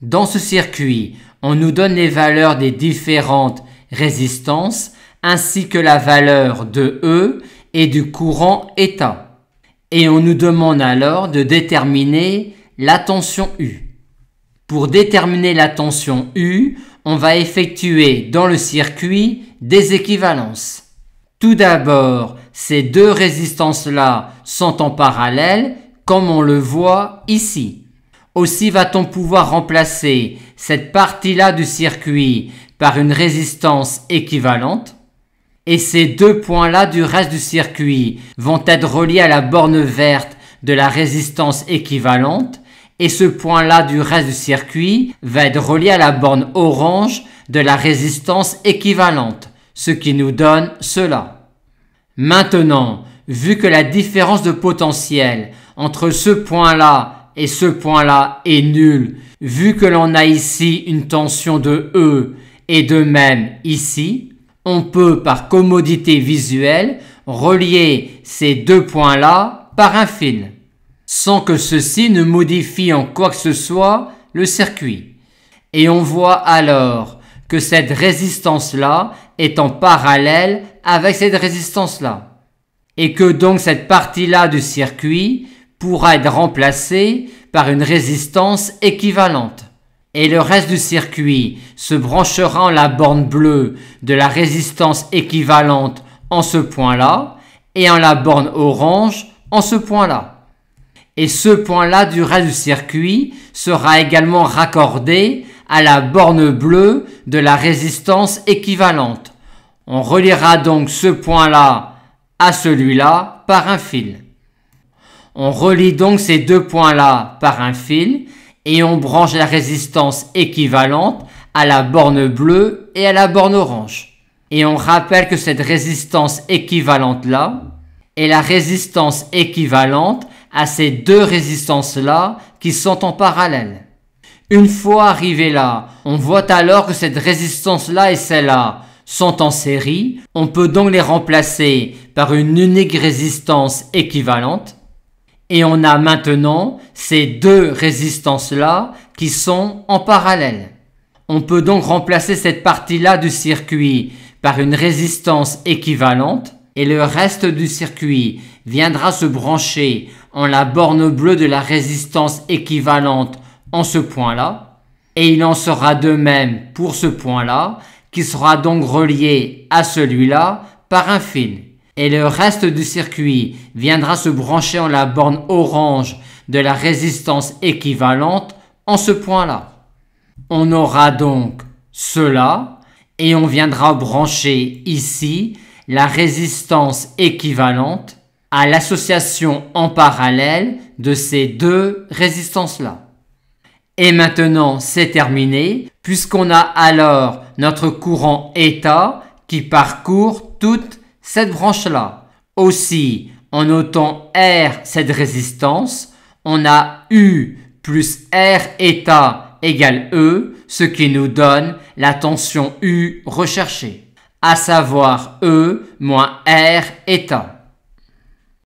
Dans ce circuit, on nous donne les valeurs des différentes résistances ainsi que la valeur de E et du courant état. Et on nous demande alors de déterminer la tension U. Pour déterminer la tension U, on va effectuer dans le circuit des équivalences. Tout d'abord, ces deux résistances-là sont en parallèle, comme on le voit ici. Aussi va-t-on pouvoir remplacer cette partie-là du circuit par une résistance équivalente. Et ces deux points-là du reste du circuit vont être reliés à la borne verte de la résistance équivalente. Et ce point-là du reste du circuit va être relié à la borne orange de la résistance équivalente, ce qui nous donne cela. Maintenant, vu que la différence de potentiel entre ce point-là et ce point-là est nulle, vu que l'on a ici une tension de E et de même ici, on peut par commodité visuelle relier ces deux points-là par un fil, sans que ceci ne modifie en quoi que ce soit le circuit. Et on voit alors que cette résistance-là est en parallèle avec cette résistance-là. Et que donc cette partie-là du circuit pourra être remplacée par une résistance équivalente. Et le reste du circuit se branchera en la borne bleue de la résistance équivalente en ce point-là et en la borne orange en ce point-là. Et ce point-là du reste du circuit sera également raccordé à la borne bleue de la résistance équivalente. On reliera donc ce point-là à celui-là par un fil. On relie donc ces deux points-là par un fil et on branche la résistance équivalente à la borne bleue et à la borne orange. Et on rappelle que cette résistance équivalente-là est la résistance équivalente à ces deux résistances-là qui sont en parallèle. Une fois arrivé là, on voit alors que cette résistance-là et celle-là sont en série. On peut donc les remplacer par une unique résistance équivalente. Et on a maintenant ces deux résistances-là qui sont en parallèle. On peut donc remplacer cette partie-là du circuit par une résistance équivalente et le reste du circuit viendra se brancher en la borne bleue de la résistance équivalente en ce point-là. Et il en sera de même pour ce point-là qui sera donc relié à celui-là par un fil. Et le reste du circuit viendra se brancher en la borne orange de la résistance équivalente en ce point-là. On aura donc cela et on viendra brancher ici la résistance équivalente à l'association en parallèle de ces deux résistances-là. Et maintenant, c'est terminé puisqu'on a alors notre courant état qui parcourt toute cette branche-là. Aussi, en notant R cette résistance, on a U plus R état égale E, ce qui nous donne la tension U recherchée, à savoir E moins R état.